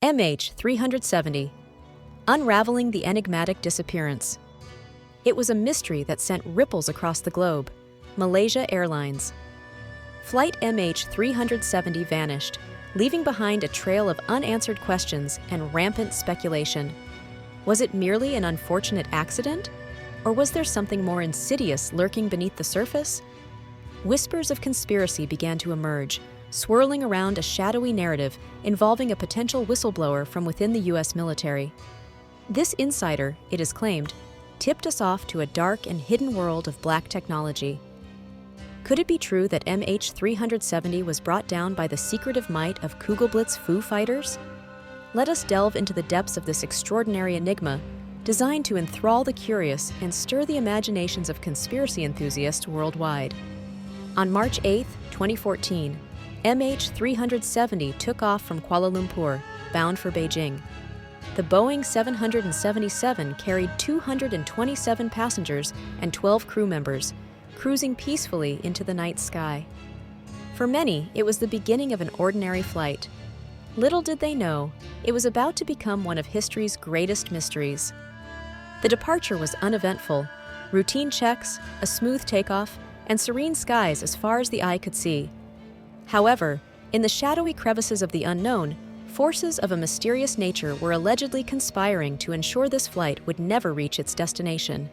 MH370, unraveling the enigmatic disappearance. It was a mystery that sent ripples across the globe. Malaysia Airlines. Flight MH370 vanished, leaving behind a trail of unanswered questions and rampant speculation. Was it merely an unfortunate accident? Or was there something more insidious lurking beneath the surface? Whispers of conspiracy began to emerge, swirling around a shadowy narrative involving a potential whistleblower from within the U.S. military. This insider, it is claimed, tipped us off to a dark and hidden world of black technology. Could it be true that MH370 was brought down by the secretive might of Kugelblitz Foo Fighters? Let us delve into the depths of this extraordinary enigma, designed to enthrall the curious and stir the imaginations of conspiracy enthusiasts worldwide. On March 8, 2014, MH370 took off from Kuala Lumpur, bound for Beijing. The Boeing 777 carried 227 passengers and 12 crew members, cruising peacefully into the night sky. For many, it was the beginning of an ordinary flight. Little did they know, it was about to become one of history's greatest mysteries. The departure was uneventful: routine checks, a smooth takeoff, and serene skies as far as the eye could see. However, in the shadowy crevices of the unknown, forces of a mysterious nature were allegedly conspiring to ensure this flight would never reach its destination.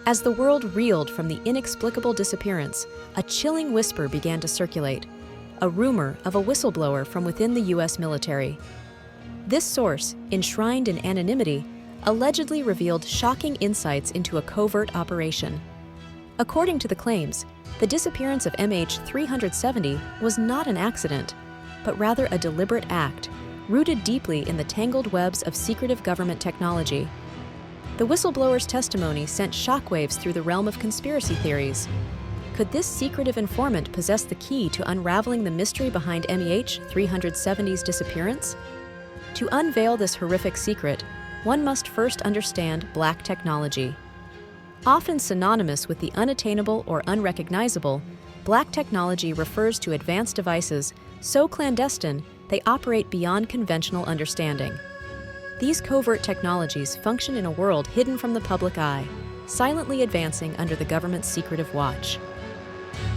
As the world reeled from the inexplicable disappearance, a chilling whisper began to circulate, a rumor of a whistleblower from within the U.S. military. This source, enshrined in anonymity, allegedly revealed shocking insights into a covert operation. According to the claims, the disappearance of MH370 was not an accident, but rather a deliberate act, rooted deeply in the tangled webs of secretive government technology. The whistleblower's testimony sent shockwaves through the realm of conspiracy theories. Could this secretive informant possess the key to unraveling the mystery behind MH370's disappearance? To unveil this horrific secret, one must first understand black technology. Often synonymous with the unattainable or unrecognizable, black technology refers to advanced devices so clandestine they operate beyond conventional understanding. These covert technologies function in a world hidden from the public eye, silently advancing under the government's secretive watch.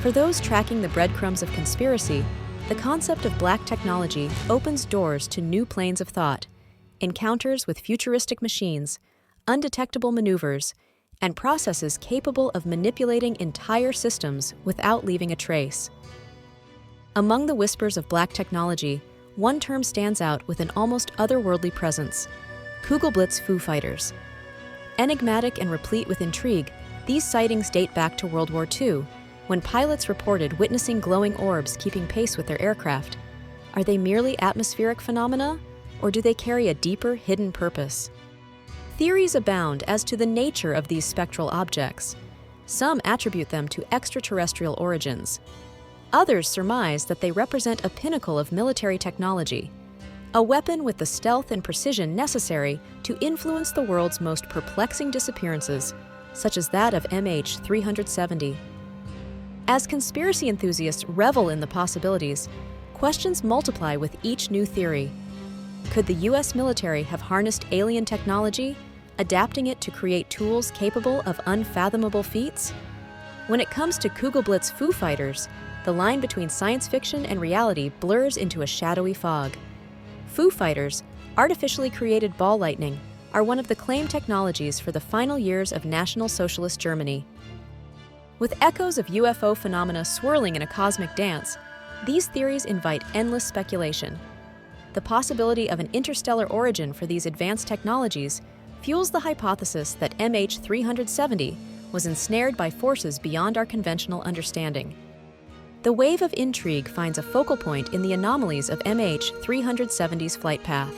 For those tracking the breadcrumbs of conspiracy, the concept of black technology opens doors to new planes of thought, encounters with futuristic machines, undetectable maneuvers, and processes capable of manipulating entire systems without leaving a trace. Among the whispers of black technology, one term stands out with an almost otherworldly presence: Kugelblitz Foo Fighters. Enigmatic and replete with intrigue, these sightings date back to World War II, when pilots reported witnessing glowing orbs keeping pace with their aircraft. Are they merely atmospheric phenomena, or do they carry a deeper, hidden purpose? Theories abound as to the nature of these spectral objects. Some attribute them to extraterrestrial origins. Others surmise that they represent a pinnacle of military technology, a weapon with the stealth and precision necessary to influence the world's most perplexing disappearances, such as that of MH370. As conspiracy enthusiasts revel in the possibilities, questions multiply with each new theory. Could the U.S. military have harnessed alien technology, adapting it to create tools capable of unfathomable feats? When it comes to Kugelblitz Foo Fighters, the line between science fiction and reality blurs into a shadowy fog. Foo Fighters, artificially created ball lightning, are one of the claimed technologies for the final years of National Socialist Germany. With echoes of UFO phenomena swirling in a cosmic dance, these theories invite endless speculation. The possibility of an interstellar origin for these advanced technologies fuels the hypothesis that MH370 was ensnared by forces beyond our conventional understanding. The wave of intrigue finds a focal point in the anomalies of MH370's flight path.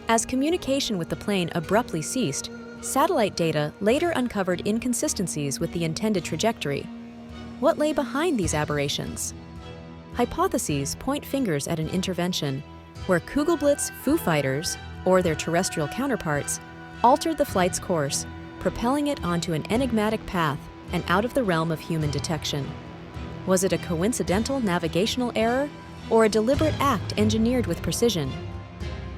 As communication with the plane abruptly ceased, satellite data later uncovered inconsistencies with the intended trajectory. What lay behind these aberrations? Hypotheses point fingers at an intervention where Kugelblitz Foo Fighters, or their terrestrial counterparts, altered the flight's course, propelling it onto an enigmatic path and out of the realm of human detection. Was it a coincidental navigational error, or a deliberate act engineered with precision?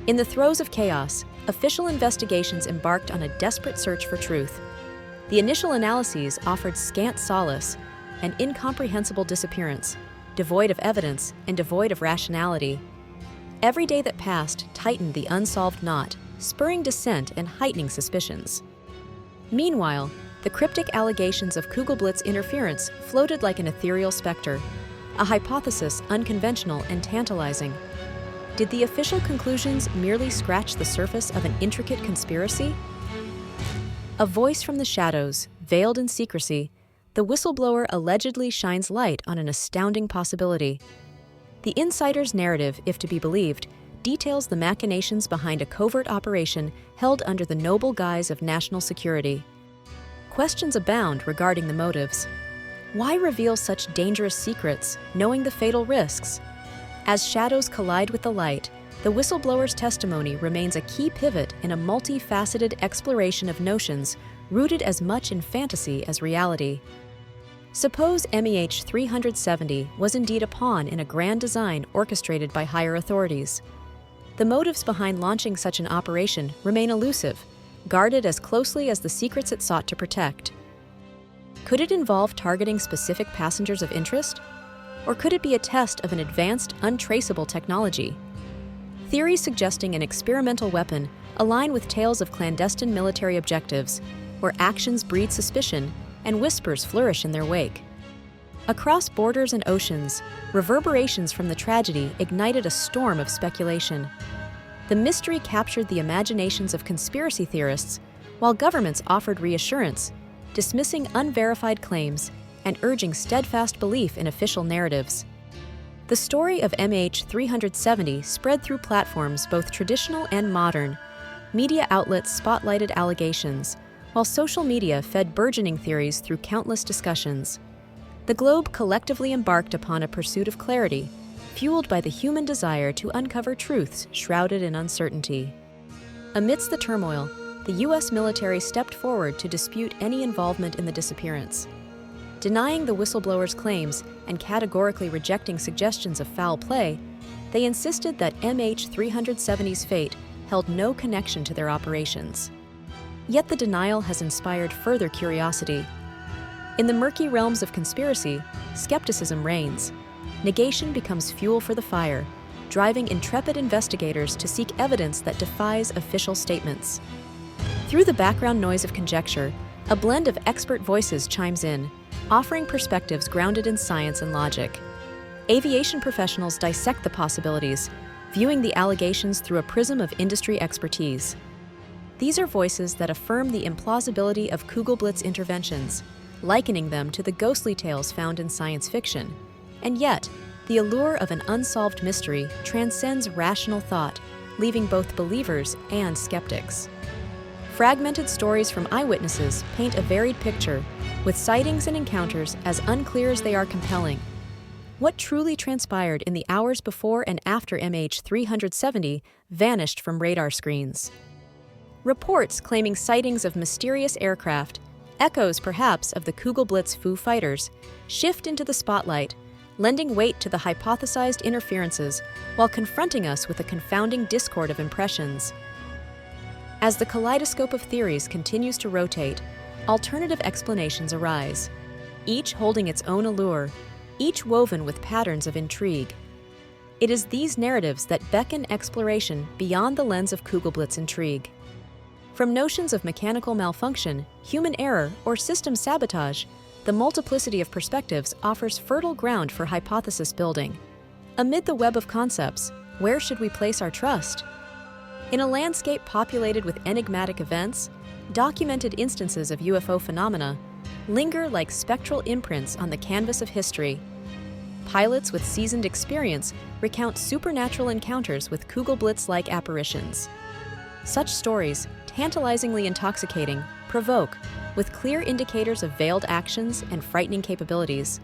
In the throes of chaos, official investigations embarked on a desperate search for truth. The initial analyses offered scant solace, an incomprehensible disappearance, devoid of evidence and devoid of rationality. Every day that passed tightened the unsolved knot, spurring dissent and heightening suspicions. Meanwhile, the cryptic allegations of Kugelblitz interference floated like an ethereal specter, a hypothesis unconventional and tantalizing. Did the official conclusions merely scratch the surface of an intricate conspiracy? A voice from the shadows, veiled in secrecy, the whistleblower allegedly shines light on an astounding possibility. The insider's narrative, if to be believed, details the machinations behind a covert operation held under the noble guise of national security. Questions abound regarding the motives. Why reveal such dangerous secrets, knowing the fatal risks? As shadows collide with the light, the whistleblower's testimony remains a key pivot in a multifaceted exploration of notions rooted as much in fantasy as reality. Suppose MH370 was indeed a pawn in a grand design orchestrated by higher authorities. The motives behind launching such an operation remain elusive, guarded as closely as the secrets it sought to protect. Could it involve targeting specific passengers of interest? Or could it be a test of an advanced, untraceable technology? Theories suggesting an experimental weapon align with tales of clandestine military objectives, where actions breed suspicion and whispers flourish in their wake. Across borders and oceans, reverberations from the tragedy ignited a storm of speculation. The mystery captured the imaginations of conspiracy theorists, while governments offered reassurance, dismissing unverified claims and urging steadfast belief in official narratives. The story of MH370 spread through platforms both traditional and modern. Media outlets spotlighted allegations, while social media fed burgeoning theories through countless discussions. The globe collectively embarked upon a pursuit of clarity, fueled by the human desire to uncover truths shrouded in uncertainty. Amidst the turmoil, the U.S. military stepped forward to dispute any involvement in the disappearance. Denying the whistleblower's claims and categorically rejecting suggestions of foul play, they insisted that MH370's fate held no connection to their operations. Yet the denial has inspired further curiosity. In the murky realms of conspiracy, skepticism reigns. Negation becomes fuel for the fire, driving intrepid investigators to seek evidence that defies official statements. Through the background noise of conjecture, a blend of expert voices chimes in, offering perspectives grounded in science and logic. Aviation professionals dissect the possibilities, viewing the allegations through a prism of industry expertise. These are voices that affirm the implausibility of Kugelblitz interventions, likening them to the ghostly tales found in science fiction. And yet, the allure of an unsolved mystery transcends rational thought, leaving both believers and skeptics. Fragmented stories from eyewitnesses paint a varied picture, with sightings and encounters as unclear as they are compelling. What truly transpired in the hours before and after MH370 vanished from radar screens? Reports claiming sightings of mysterious aircraft, echoes perhaps of the Kugelblitz Foo Fighters, shift into the spotlight, lending weight to the hypothesized interferences while confronting us with a confounding discord of impressions. As the kaleidoscope of theories continues to rotate, alternative explanations arise, each holding its own allure, each woven with patterns of intrigue. It is these narratives that beckon exploration beyond the lens of Kugelblitz intrigue. From notions of mechanical malfunction, human error, or system sabotage, the multiplicity of perspectives offers fertile ground for hypothesis building. Amid the web of concepts, where should we place our trust? In a landscape populated with enigmatic events, documented instances of UFO phenomena linger like spectral imprints on the canvas of history. Pilots with seasoned experience recount supernatural encounters with Kugelblitz-like apparitions. Such stories, tantalizingly intoxicating, provoke, with clear indicators of veiled actions and frightening capabilities.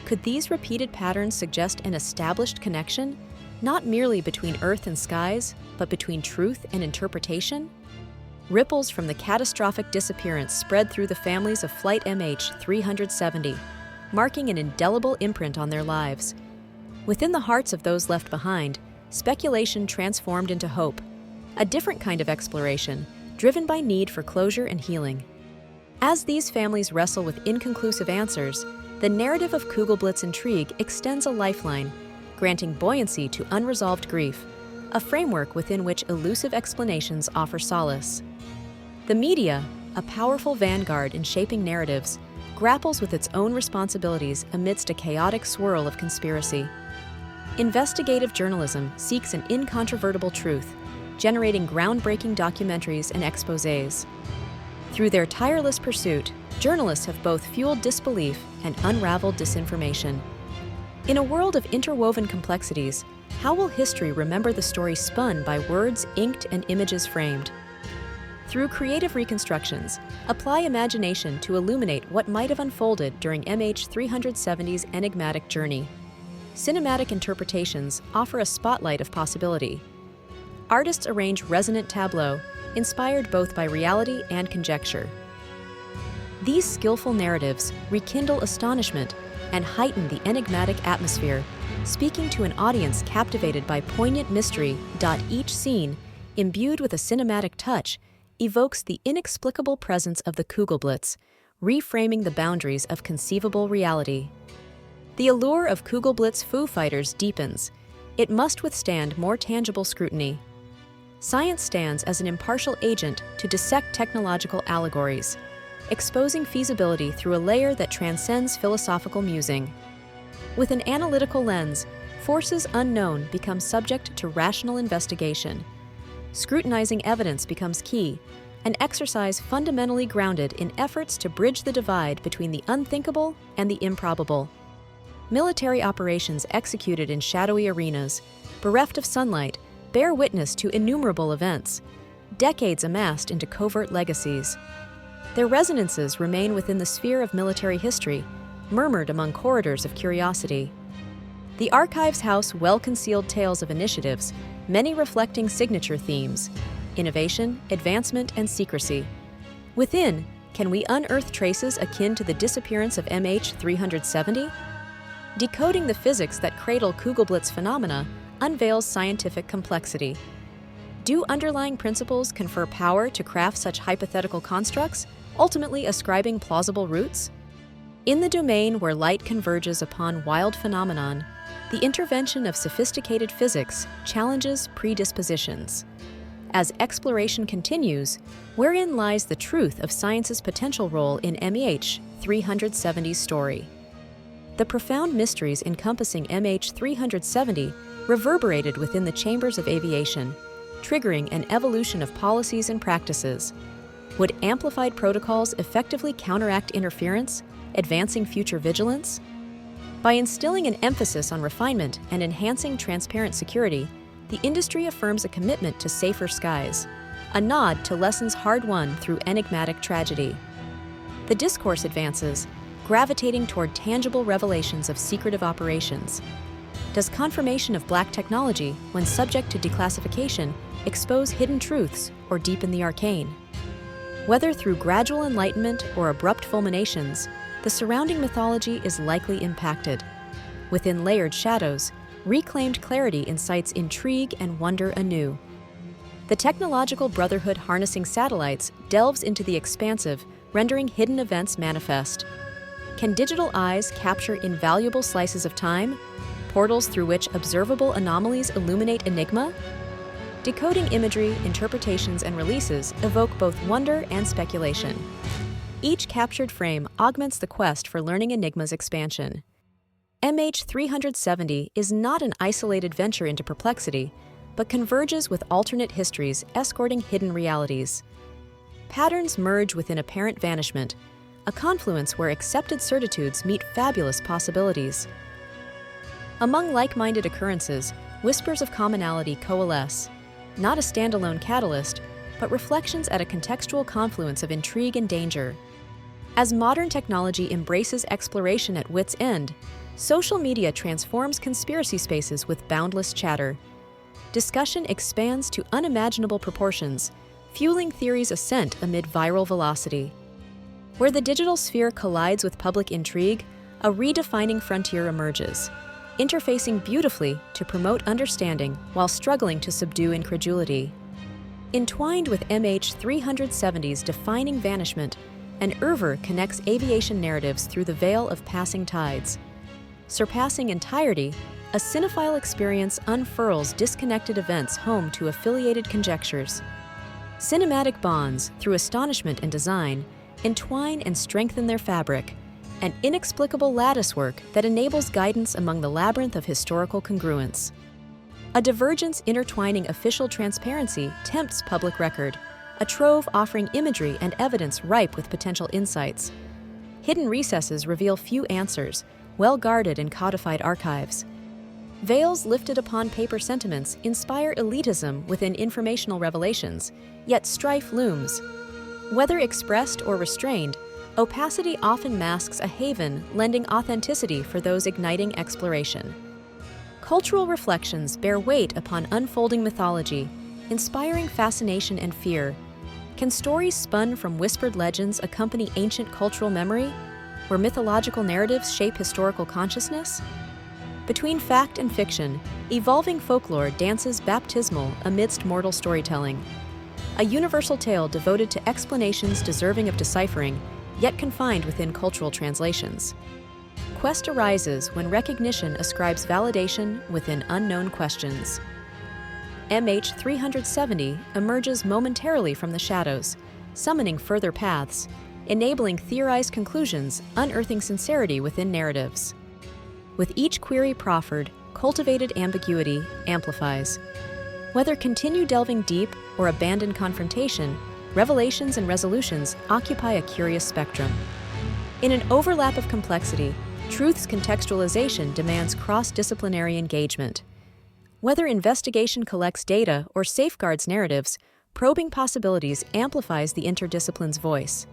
Could these repeated patterns suggest an established connection, not merely between Earth and skies, but between truth and interpretation? Ripples from the catastrophic disappearance spread through the families of Flight MH370, marking an indelible imprint on their lives. Within the hearts of those left behind, speculation transformed into hope, a different kind of exploration, driven by need for closure and healing. As these families wrestle with inconclusive answers, the narrative of Kugelblitz intrigue extends a lifeline, granting buoyancy to unresolved grief, a framework within which elusive explanations offer solace. The media, a powerful vanguard in shaping narratives, grapples with its own responsibilities amidst a chaotic swirl of conspiracy. Investigative journalism seeks an incontrovertible truth, generating groundbreaking documentaries and exposés. Through their tireless pursuit, journalists have both fueled disbelief and unraveled disinformation. In a world of interwoven complexities, how will history remember the story spun by words inked and images framed? Through creative reconstructions, apply imagination to illuminate what might have unfolded during MH370's enigmatic journey. Cinematic interpretations offer a spotlight of possibility. Artists arrange resonant tableaux, inspired both by reality and conjecture. These skillful narratives rekindle astonishment and heighten the enigmatic atmosphere, speaking to an audience captivated by poignant mystery. Each scene, imbued with a cinematic touch, evokes the inexplicable presence of the Kugelblitz, reframing the boundaries of conceivable reality. The allure of Kugelblitz Foo Fighters deepens. It must withstand more tangible scrutiny. Science stands as an impartial agent to dissect technological allegories, exposing feasibility through a layer that transcends philosophical musing. With an analytical lens, forces unknown become subject to rational investigation. Scrutinizing evidence becomes key, an exercise fundamentally grounded in efforts to bridge the divide between the unthinkable and the improbable. Military operations executed in shadowy arenas, bereft of sunlight, bear witness to innumerable events, decades amassed into covert legacies. Their resonances remain within the sphere of military history, murmured among corridors of curiosity. The archives house well-concealed tales of initiatives, many reflecting signature themes: innovation, advancement, and secrecy. Within, can we unearth traces akin to the disappearance of MH370? Decoding the physics that cradle Kugelblitz phenomena unveils scientific complexity. Do underlying principles confer power to craft such hypothetical constructs, ultimately ascribing plausible roots? In the domain where light converges upon wild phenomenon, the intervention of sophisticated physics challenges predispositions. As exploration continues, wherein lies the truth of science's potential role in MH370's story? The profound mysteries encompassing MH370 reverberated within the chambers of aviation, triggering an evolution of policies and practices. Would amplified protocols effectively counteract interference, advancing future vigilance? By instilling an emphasis on refinement and enhancing transparent security, the industry affirms a commitment to safer skies, a nod to lessons hard-won through enigmatic tragedy. The discourse advances, gravitating toward tangible revelations of secretive operations. Does confirmation of black technology, when subject to declassification, expose hidden truths or deepen the arcane? Whether through gradual enlightenment or abrupt fulminations, the surrounding mythology is likely impacted. Within layered shadows, reclaimed clarity incites intrigue and wonder anew. The technological brotherhood harnessing satellites delves into the expansive, rendering hidden events manifest. Can digital eyes capture invaluable slices of time, portals through which observable anomalies illuminate enigma? Decoding imagery, interpretations, and releases evoke both wonder and speculation. Each captured frame augments the quest for learning enigma's expansion. MH370 is not an isolated venture into perplexity, but converges with alternate histories escorting hidden realities. Patterns merge within apparent vanishment, a confluence where accepted certitudes meet fabulous possibilities. Among like-minded occurrences, whispers of commonality coalesce, not a standalone catalyst, but reflections at a contextual confluence of intrigue and danger. As modern technology embraces exploration at wit's end, social media transforms conspiracy spaces with boundless chatter. Discussion expands to unimaginable proportions, fueling theories' ascent amid viral velocity. Where the digital sphere collides with public intrigue, a redefining frontier emerges. interfacing beautifully to promote understanding while struggling to subdue incredulity. Entwined with MH370's defining vanishment, an Irver connects aviation narratives through the veil of passing tides. Surpassing entirety, a cinephile experience unfurls disconnected events home to affiliated conjectures. Cinematic bonds, through astonishment and design, entwine and strengthen their fabric, an inexplicable latticework that enables guidance among the labyrinth of historical congruence. A divergence intertwining official transparency tempts public record, a trove offering imagery and evidence ripe with potential insights. Hidden recesses reveal few answers, well guarded in codified archives. Veils lifted upon paper sentiments inspire elitism within informational revelations, yet strife looms. Whether expressed or restrained, opacity often masks a haven lending authenticity for those igniting exploration. Cultural reflections bear weight upon unfolding mythology, inspiring fascination and fear. Can stories spun from whispered legends accompany ancient cultural memory, where mythological narratives shape historical consciousness? Between fact and fiction, evolving folklore dances baptismal amidst mortal storytelling. A universal tale devoted to explanations deserving of deciphering, yet confined within cultural translations. Quest arises when recognition ascribes validation within unknown questions. MH370 emerges momentarily from the shadows, summoning further paths, enabling theorized conclusions, unearthing sincerity within narratives. With each query proffered, cultivated ambiguity amplifies. Whether continue delving deep or abandon confrontation, revelations and resolutions occupy a curious spectrum. In an overlap of complexity, truth's contextualization demands cross-disciplinary engagement. Whether investigation collects data or safeguards narratives, probing possibilities amplifies the interdiscipline's voice.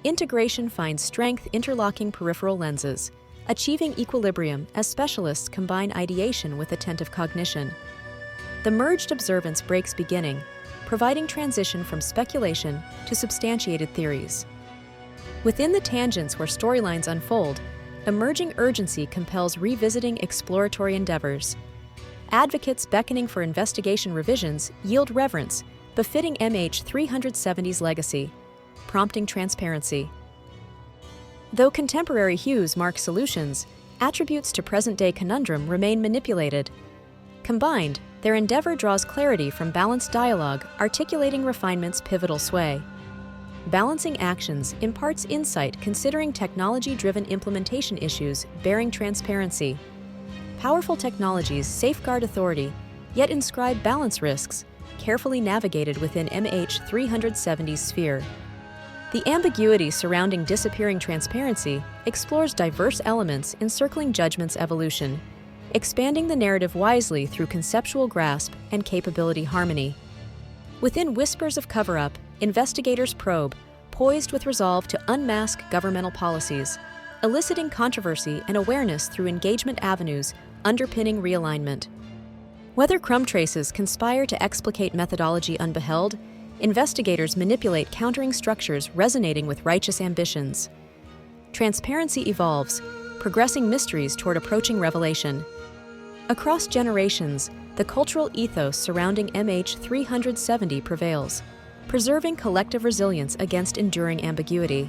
Integration finds strength interlocking peripheral lenses, achieving equilibrium as specialists combine ideation with attentive cognition. The merged observance breaks beginning, providing transition from speculation to substantiated theories. Within the tangents where storylines unfold, emerging urgency compels revisiting exploratory endeavors. Advocates beckoning for investigation revisions yield reverence, befitting MH370's legacy, prompting transparency. Though contemporary hues mark solutions, attributes to present-day conundrum remain manipulated. Combined, their endeavor draws clarity from balanced dialogue, articulating refinement's pivotal sway. Balancing actions imparts insight considering technology-driven implementation issues bearing transparency. Powerful technologies safeguard authority, yet inscribe balance risks, carefully navigated within MH370's sphere. The ambiguity surrounding disappearing transparency explores diverse elements encircling judgment's evolution, expanding the narrative wisely through conceptual grasp and capability harmony. Within whispers of cover-up, investigators probe, poised with resolve to unmask governmental policies, eliciting controversy and awareness through engagement avenues underpinning realignment. Whether crumb traces conspire to explicate methodology unbeheld, investigators manipulate countering structures resonating with righteous ambitions. Transparency evolves, progressing mysteries toward approaching revelation. Across generations, the cultural ethos surrounding MH370 prevails, preserving collective resilience against enduring ambiguity.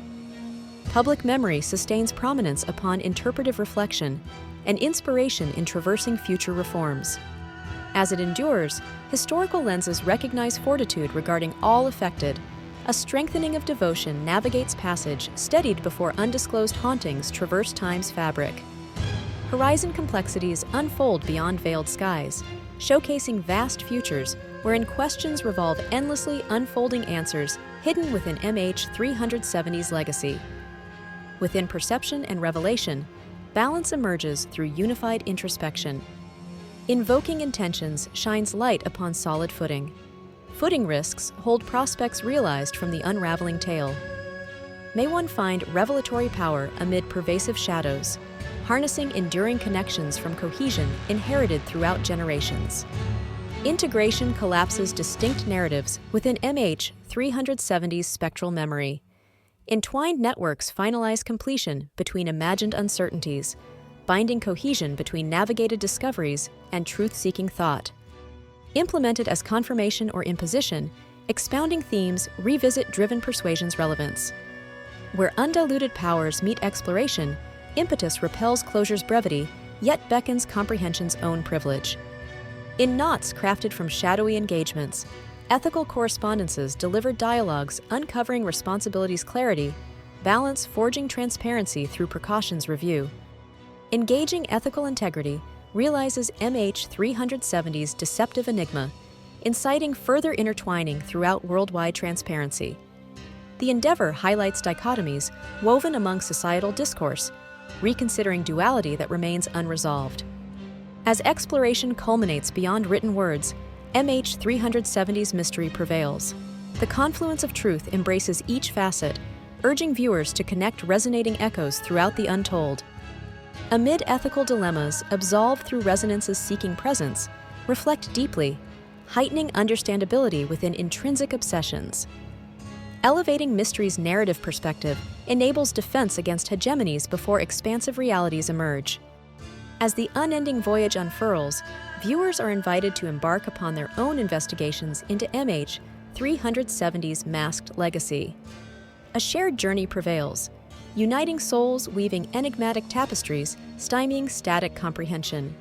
Public memory sustains prominence upon interpretive reflection and inspiration in traversing future reforms. As it endures, historical lenses recognize fortitude regarding all affected. A strengthening of devotion navigates passage steadied before undisclosed hauntings traverse time's fabric. Horizon complexities unfold beyond veiled skies, showcasing vast futures wherein questions revolve endlessly unfolding answers hidden within MH370's legacy. Within perception and revelation, balance emerges through unified introspection. Invoking intentions shines light upon solid footing. Footing risks hold prospects realized from the unraveling tale. May one find revelatory power amid pervasive shadows, harnessing enduring connections from cohesion inherited throughout generations. Integration collapses distinct narratives within MH370's spectral memory. Entwined networks finalize completion between imagined uncertainties, binding cohesion between navigated discoveries and truth-seeking thought. Implemented as confirmation or imposition, expounding themes revisit driven persuasion's relevance. Where undiluted powers meet exploration, impetus repels closure's brevity, yet beckons comprehension's own privilege. In knots crafted from shadowy engagements, ethical correspondences deliver dialogues uncovering responsibility's clarity, balance forging transparency through precautions review. Engaging ethical integrity realizes MH370's deceptive enigma, inciting further intertwining throughout worldwide transparency. The endeavor highlights dichotomies woven among societal discourse, reconsidering duality that remains unresolved. As exploration culminates beyond written words, MH370's mystery prevails. The confluence of truth embraces each facet, urging viewers to connect resonating echoes throughout the untold. Amid ethical dilemmas absolved through resonance's seeking presence, reflect deeply, heightening understandability within intrinsic obsessions. Elevating mystery's narrative perspective enables defense against hegemonies before expansive realities emerge. As the unending voyage unfurls, viewers are invited to embark upon their own investigations into MH370's masked legacy. A shared journey prevails, uniting souls weaving enigmatic tapestries, stymieing static comprehension.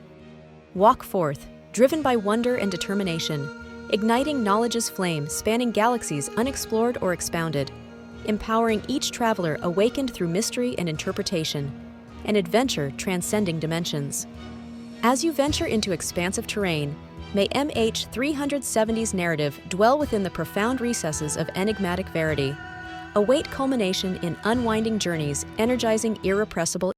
Walk forth, driven by wonder and determination, igniting knowledge's flame spanning galaxies unexplored or expounded, empowering each traveler awakened through mystery and interpretation, an adventure transcending dimensions. As you venture into expansive terrain, may MH370's narrative dwell within the profound recesses of enigmatic verity. Await culmination in unwinding journeys, energizing irrepressible